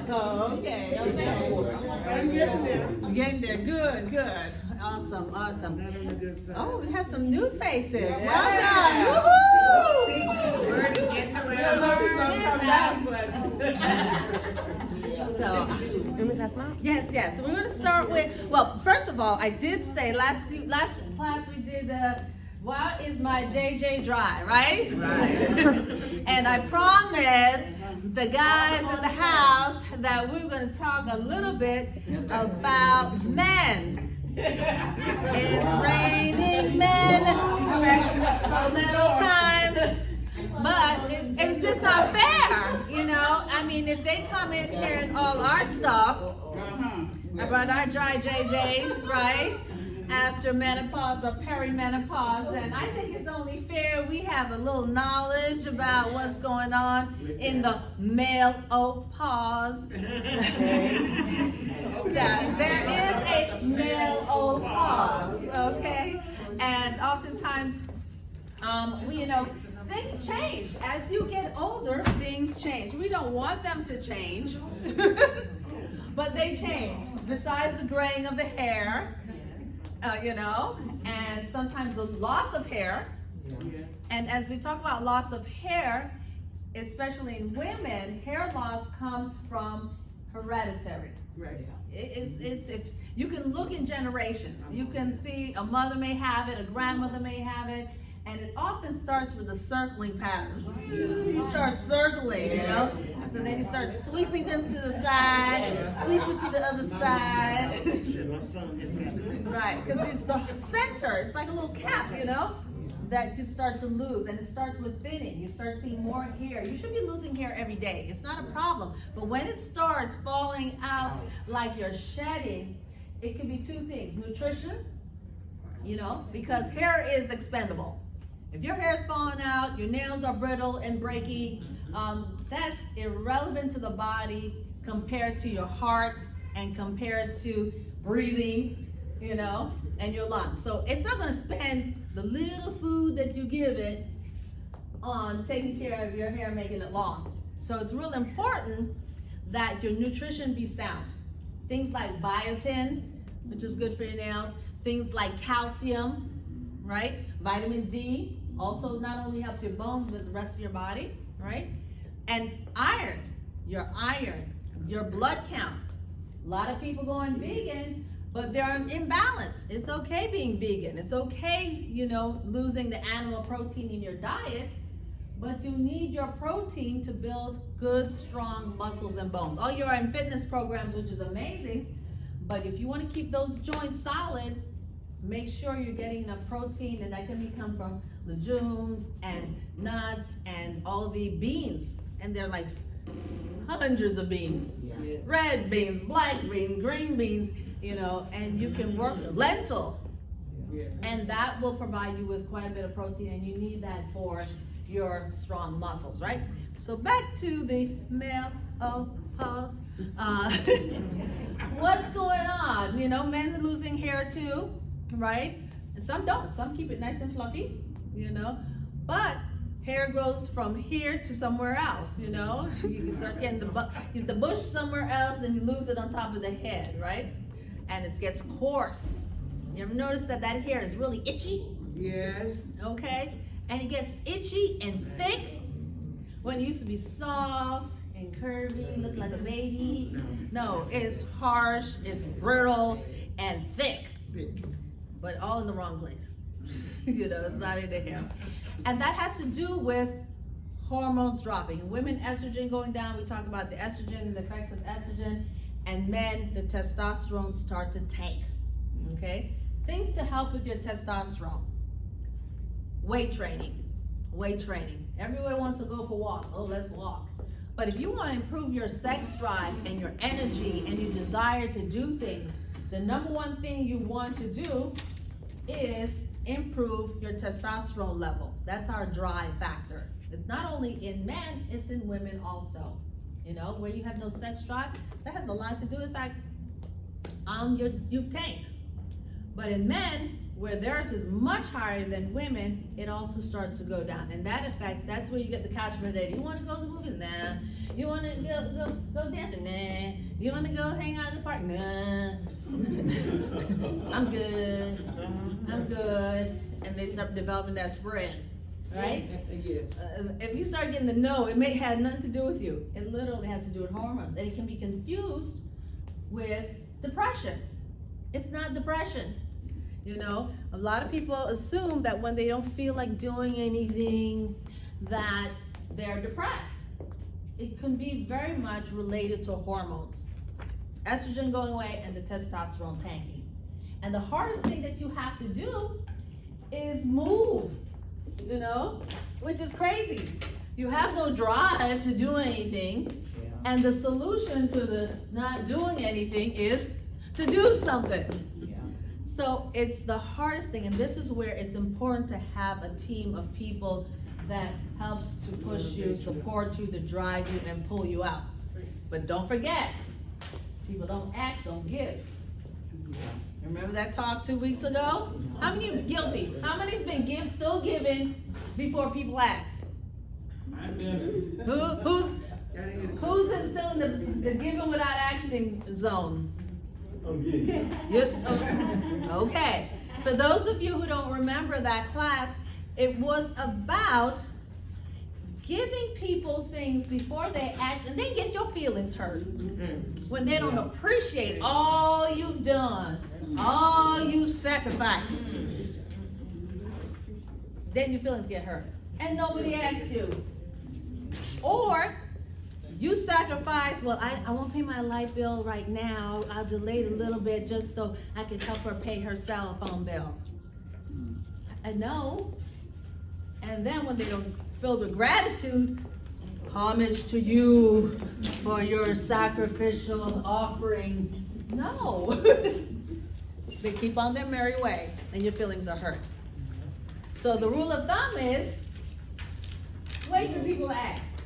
Oh, okay, okay. I'm getting there. Getting there, good, good. Awesome, awesome. Oh, we have some new faces. Well done. Woohoo! Word is getting around. So, yes. So we're going to start with, well, first of all, I did say last class we did why is my JJ dry, right? Right. And I promised the guys in the house that we were going to talk a little bit about men. It's raining men, so little time. But it's just not fair, you know? I mean, if they come in here and all our stuff, about our dry JJs, right? After menopause or perimenopause, and I think it's only fair we have a little knowledge about what's going on in the male-opause. That there is a male-opause, okay? And oftentimes, things change. As you get older, things change. We don't want them to change, but they change. Besides the graying of the hair, and sometimes the loss of hair. And as we talk about loss of hair, especially in women, hair loss comes from hereditary. Right. It's if you can look in generations, you can see a mother may have it, a grandmother may have it, and it often starts with a circling pattern. You start circling, so then you start sweeping things to the side, sweeping to the other side. Right, because it's the center, it's like a little cap, that you start to lose, and it starts with thinning. You start seeing more hair. You should be losing hair every day. It's not a problem. But when it starts falling out like you're shedding, it can be two things. Nutrition, because hair is expendable. If your hair is falling out, your nails are brittle and breaky, that's irrelevant to the body compared to your heart and compared to breathing, and your lungs. So it's not going to spend the little food that you give it on taking care of your hair, making it long. So it's real important that your nutrition be sound. Things like biotin, which is good for your nails. Things like calcium, right? Vitamin D also not only helps your bones, but the rest of your body, right? And iron, your blood count. A lot of people going vegan, but they're an imbalance. It's okay being vegan. It's okay, losing the animal protein in your diet, but you need your protein to build good, strong muscles and bones. Oh, you're in fitness programs, which is amazing, but if you want to keep those joints solid, make sure you're getting enough protein, and that can come from legumes and nuts and all the beans, and they're like hundreds of beans. Red beans, black beans, green beans, and you can work lentil, and that will provide you with quite a bit of protein, and you need that for your strong muscles, right? So back to the menopause. What's going on? Men are losing hair too, right? And some don't. Some keep it nice and fluffy, but hair grows from here to somewhere else, You can start getting the bush somewhere else, and you lose it on top of the head, right? And it gets coarse. You ever notice that hair is really itchy? Yes. Okay? And it gets itchy and thick when it used to be soft and curvy, look like a baby. No, it's harsh, it's brittle, and thick. But all in the wrong place. It's not in the hair. And that has to do with hormones dropping. In women, estrogen going down. We talk about the estrogen and the effects of estrogen. And men, the testosterone start to tank. Okay? Things to help with your testosterone. Weight training. Everyone wants to go for walks. Oh, let's walk. But if you want to improve your sex drive and your energy and your desire to do things, the number one thing you want to do is improve your testosterone level. That's our drive factor. It's not only in men, it's in women also. Where you have no sex drive, that has a lot to do with the fact you've tanked. But in men, where theirs is much higher than women, it also starts to go down. And that affects, that's where you get the couch potato. You want to go to the movies? Nah. You want to go dancing? Nah. You want to go hang out in the park? Nah. I'm good. I'm good. And they start developing that spread, right? Yes. If you start getting the no, it may have nothing to do with you. It literally has to do with hormones. And it can be confused with depression. It's not depression. You know, a lot of people assume that when they don't feel like doing anything, that they're depressed. It can be very much related to hormones. Estrogen going away and the testosterone tanking. And the hardest thing that you have to do is move, you know, which is crazy. You have no drive to do anything, and the solution to the not doing anything is to do something. So it's the hardest thing, and this is where it's important to have a team of people that helps to push you, support you, to drive you, and pull you out. But don't forget, people don't ask, don't give. Remember that talk 2 weeks ago? How many are guilty? How many's been still giving before people ask? Who's still in the giving without asking zone? Yes. Okay. For those of you who don't remember that class, it was about giving people things before they ask, and they get your feelings hurt when they don't appreciate all you've done, all you sacrificed. Then your feelings get hurt, and nobody asked you. Or you sacrifice, well, I won't pay my light bill right now. I'll delay it a little bit just so I can help her pay her cell phone bill. And no. And then when they don't feel the gratitude, homage to you for your sacrificial offering. No. They keep on their merry way, and your feelings are hurt. So the rule of thumb is, wait for people to ask.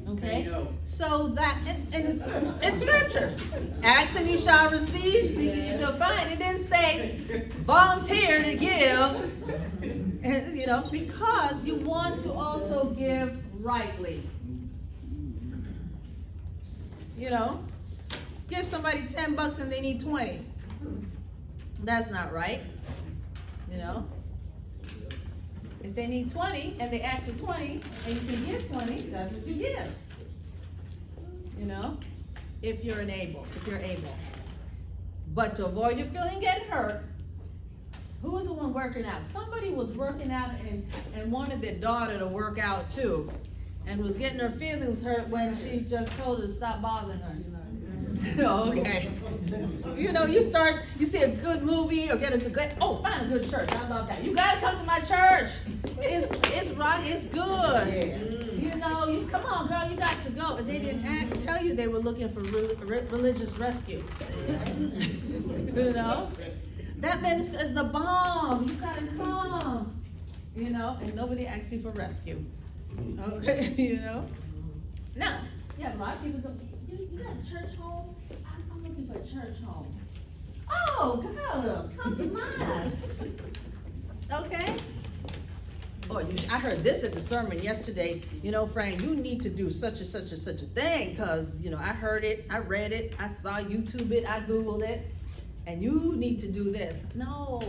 Okay? So that, and it's scripture. Ask and you shall receive, seek and you shall find. It didn't say volunteer to give, and, you know, because you want to also give rightly. You know, give somebody $10 and they need 20. That's not right. You know? If they need 20 and they ask for 20 and you can give 20, that's what you give. You know, if you're able. But to avoid your feeling getting hurt, who was the one working out? Somebody was working out and wanted their daughter to work out too, and was getting her feelings hurt when she just told her to stop bothering her. Okay. You know, you see a good movie or find a good church. I love that. You gotta come to my church. It's right, it's good. You know, come on, girl, you got to go. And they didn't tell you they were looking for religious rescue. You know? That minister is the bomb. You gotta come. You know, and nobody asks you for rescue. Okay, you know? Now, yeah, a lot of people go, you got a church home? I'm looking for a church home. Oh, girl, come to mine. Okay? Oh, I heard this at the sermon yesterday. You know, Frank, you need to do such and such and such a thing, because, you know, I heard it, I read it, I saw YouTube it, I Googled it, and you need to do this. No,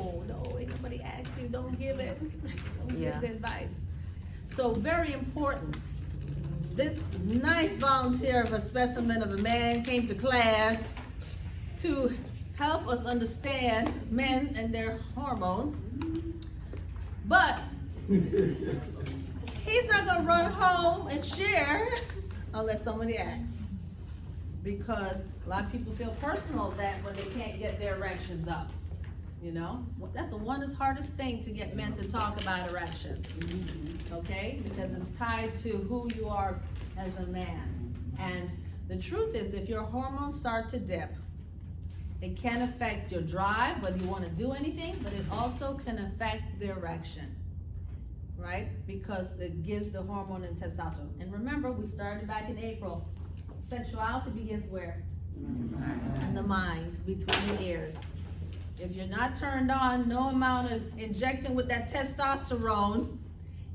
ain't nobody asks you, don't give it. Don't give the advice. So very important. This nice volunteer of a specimen of a man came to class to help us understand men and their hormones. But he's not going to run home and share unless somebody asks. Because a lot of people feel personal that when they can't get their erections up. You know, that's the hardest thing to get men to talk about erections, okay? Because it's tied to who you are as a man. And the truth is, if your hormones start to dip, it can affect your drive, whether you want to do anything, but it also can affect the erection, right? Because it gives the hormone and testosterone. And remember, we started back in April. Sexuality begins where? In the mind, between the ears. If you're not turned on, no amount of injecting with that testosterone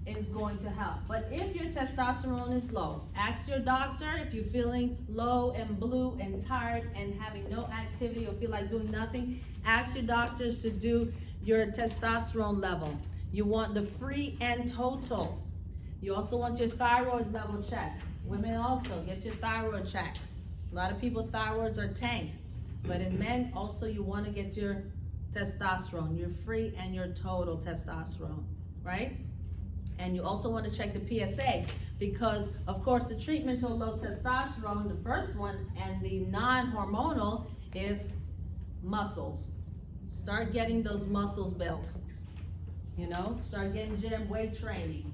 is going to help. But if your testosterone is low, ask your doctor. If you're feeling low and blue and tired and having no activity or feel like doing nothing, ask your doctors to do your testosterone level. You want the free and total. You also want your thyroid level checked. Women also, get your thyroid checked. A lot of people thyroids are tanked. But in men, also you want to get your testosterone, your free and your total testosterone, right? And you also want to check the PSA because, of course, the treatment to low testosterone, the first one, and the non-hormonal is muscles. Start getting those muscles built. You know, start getting gym weight training.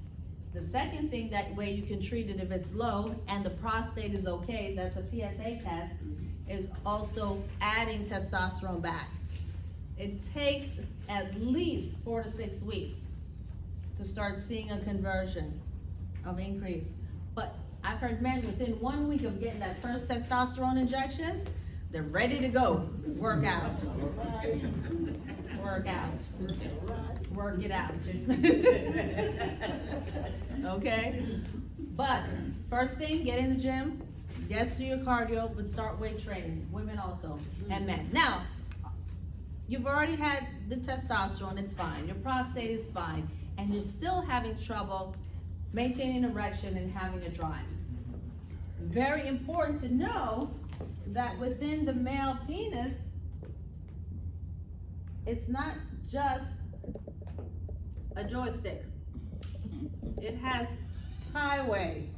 The second thing that way you can treat it if it's low and the prostate is okay, that's a PSA test, is also adding testosterone back. It takes at least 4 to 6 weeks to start seeing a conversion of increase. But I've heard men within 1 week of getting that first testosterone injection, they're ready to go. Work out. Work out. Work it out. Okay? But first thing, get in the gym. Yes, do your cardio, but start weight training. Women also, and men. Now, you've already had the testosterone, it's fine. Your prostate is fine. And you're still having trouble maintaining erection and having a drive. Very important to know that within the male penis, it's not just a joystick. It has highways.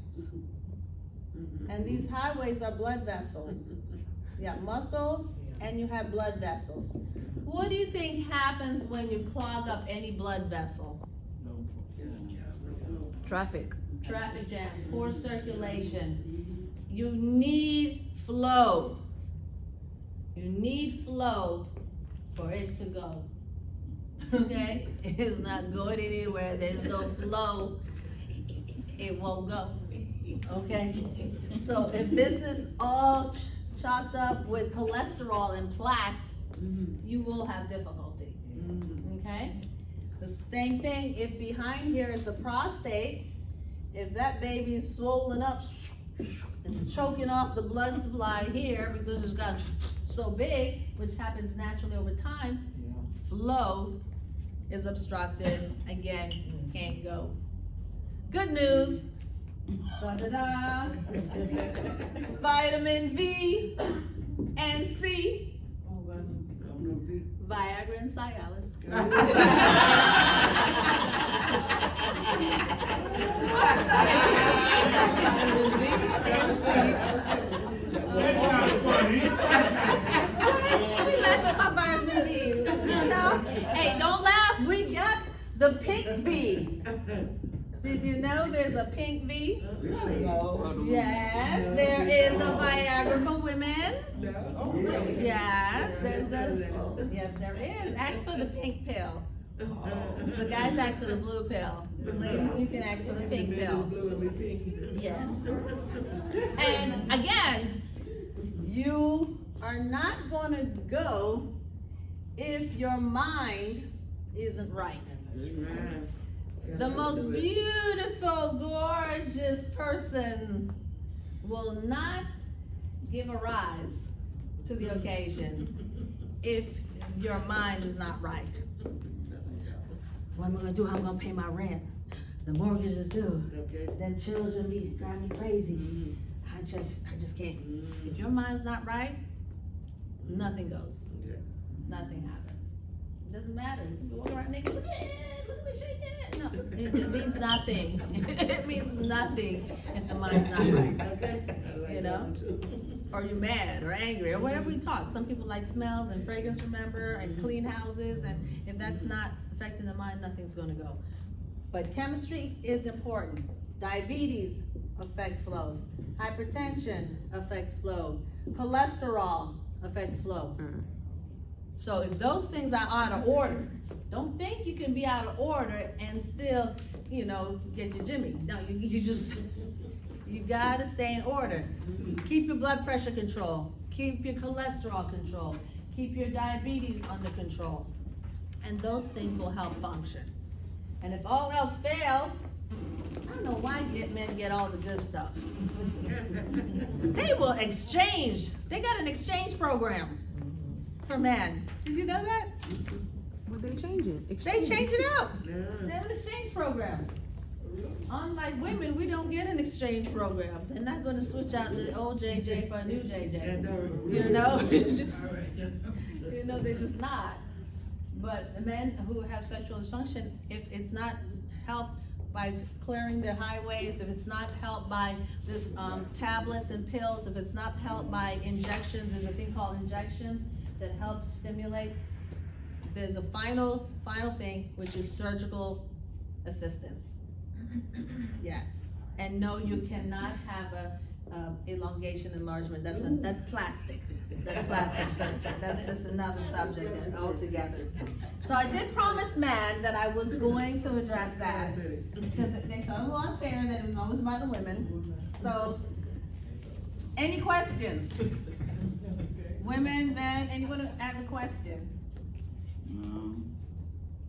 And these highways are blood vessels. You have muscles and you have blood vessels. What do you think happens when you clog up any blood vessel? Traffic jam, poor circulation. You need flow. You need flow for it to go. Okay? It's not going anywhere. There's no flow. It won't go. Okay? So if this is all chopped up with cholesterol and plaques, you will have difficulty. Okay? The same thing, if behind here is the prostate, if that baby is swollen up, it's choking off the blood supply here because it's got so big, which happens naturally over time, flow is obstructed, again, can't go. Good news, da-da-da. Vitamin B and C, Viagra and Cialis. Vitamin B and C. That's not funny. We laugh about vitamin B, you know? Hey, don't laugh, we got the pink V. Did you know there's a pink V? Really? Yes, there is a Viagra for women. No. Yes, yes, there is. Ask for the pink pill. The guys ask for the blue pill. Ladies, you can ask for the pink pill. Yes. And again, you are not going to go if your mind isn't right. The most beautiful, gorgeous person will not give a rise to the occasion if your mind is not right. What am I gonna do? How am I gonna pay my rent? The mortgage is due. Them children drive me crazy. I just can't. If your mind's not right, nothing goes. Nothing happens. It doesn't matter. You can walk around naked. Look at me shaking. No, it means nothing. It means nothing if the mind's not right. You know? Or you're mad or angry or whatever we taught. Some people like smells and fragrance, remember, and clean houses. And if that's not affecting the mind, nothing's going to go. But chemistry is important. Diabetes affects flow. Hypertension affects flow. Cholesterol affects flow. So if those things are out of order, don't think you can be out of order and still, get your Jimmy. No, you gotta stay in order. Keep your blood pressure control. Keep your cholesterol control. keep your diabetes under control. And those things will help function. And if all else fails, I don't know why men get all the good stuff. They will exchange. They got an exchange program for men. Did you know that? Would they change it? They change it out. They have an exchange program. Unlike women, we don't get an exchange program. They're not going to switch out the old JJ for a new JJ. You know, they're just not. But men who have sexual dysfunction, if it's not helped by clearing the highways, if it's not helped by this tablets and pills, if it's not helped by injections, there's a thing called injections that helps stimulate. There's a final thing, which is surgical assistance. Yes, and no, you cannot have a elongation enlargement. That's plastic. That's plastic surgery. That's just another subject altogether. So I did promise men that I was going to address that because they felt a little unfair that it was always about the women. So, any questions? Women, men, anyone have a question? No.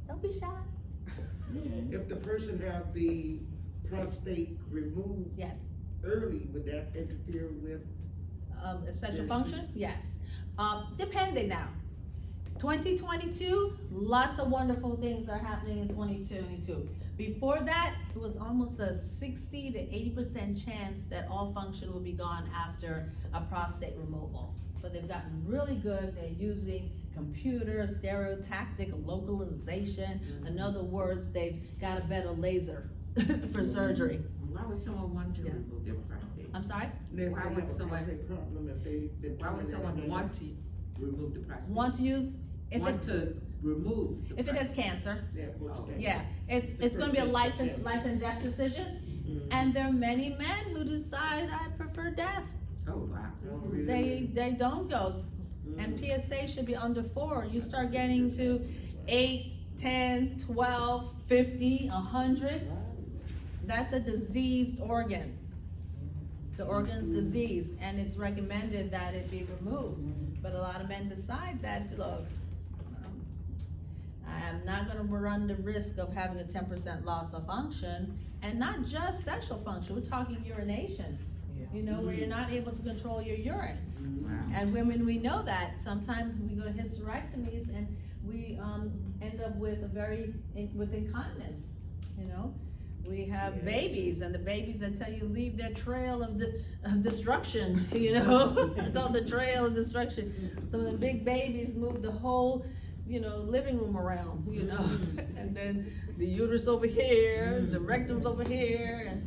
Don't be shy. If the person have the prostate removed Yes. early, would that interfere with? If sexual function? Yes. Depending now. 2022, lots of wonderful things are happening in 2022. Before that, it was almost a 60 to 80% chance that all function will be gone after a prostate removal. So they've gotten really good. They're using computer, stereotactic localization. In other words, they've got a better laser for surgery. Why would someone want to remove their prostate? I'm sorry? Why would someone- Problem if they? Why would someone want to remove the prostate? Want to use? To remove the If it has prostate. cancer, Okay. yeah, it's going to be a life and death decision. And there are many men who decide I prefer death. Oh, wow. They don't go. And PSA should be under 4. You start getting to 8, 10, 12, 50, 100. That's a diseased organ. The organ's diseased, and it's recommended that it be removed. But a lot of men decide that, look, I'm not going to run the risk of having a 10% loss of function, and not just sexual function. We're talking urination. You know, where you're not able to control your urine. Wow. And women, we know that. Sometimes we go to hysterectomies and we end up with with incontinence. You know, we have babies, and the babies, until you leave their trail of destruction, you know, the trail of destruction. Some of the big babies move the whole, living room around, and then the uterus over here, the rectum's over here,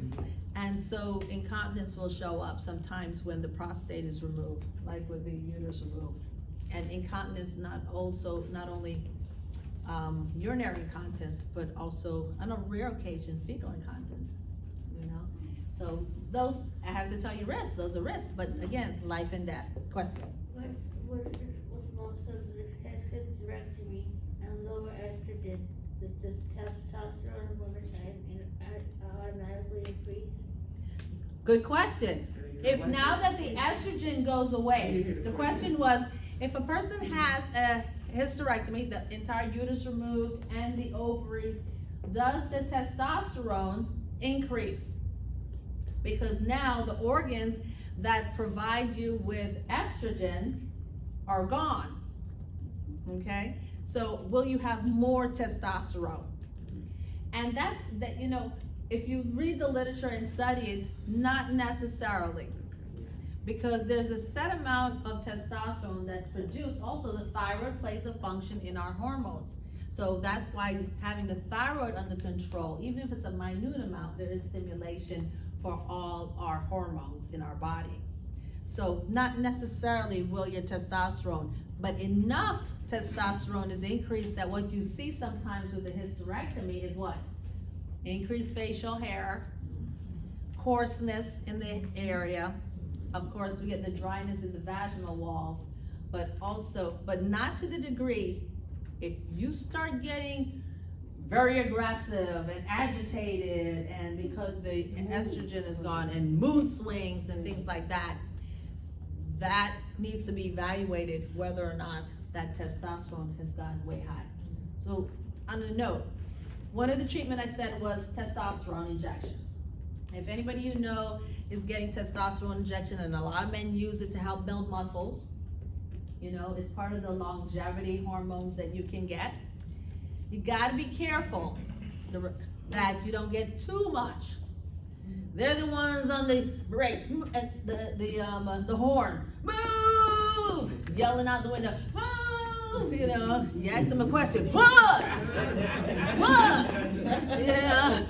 and so incontinence will show up sometimes when the prostate is removed, like with the uterus removed. And incontinence not only urinary incontinence, but also on a rare occasion fecal incontinence. So those, I have to tell you, risks. Those are risks. But again, life and death. Question. What most of the hysterectomy and lower estrogen, does the testosterone over time automatically increase? Good question. If now that the estrogen goes away, the question was, if a person has a hysterectomy, the entire uterus removed and the ovaries, does the testosterone increase? Because now the organs that provide you with estrogen are gone. Okay? So will you have more testosterone? And that's that, if you read the literature and study it, not necessarily. Because there's a set amount of testosterone that's produced. Also, the thyroid plays a function in our hormones. So that's why having the thyroid under control, even if it's a minute amount, there is stimulation for all our hormones in our body. So not necessarily will your testosterone, but enough testosterone is increased that what you see sometimes with the hysterectomy is what? Increased facial hair, coarseness in the area. Of course, we get the dryness in the vaginal walls, but not to the degree, if you start getting very aggressive and agitated, and because the estrogen is gone, and mood swings and things like that, that needs to be evaluated whether or not that testosterone has gone way high. So on a note, one of the treatment I said was testosterone injections. If anybody you know is getting testosterone injection, and a lot of men use it to help build muscles, you know, it's part of the longevity hormones that you can get. You gotta be careful that you don't get too much. They're the ones on the break, the horn, move, yelling out the window, move, you know. You ask them a question, what? What? Yeah.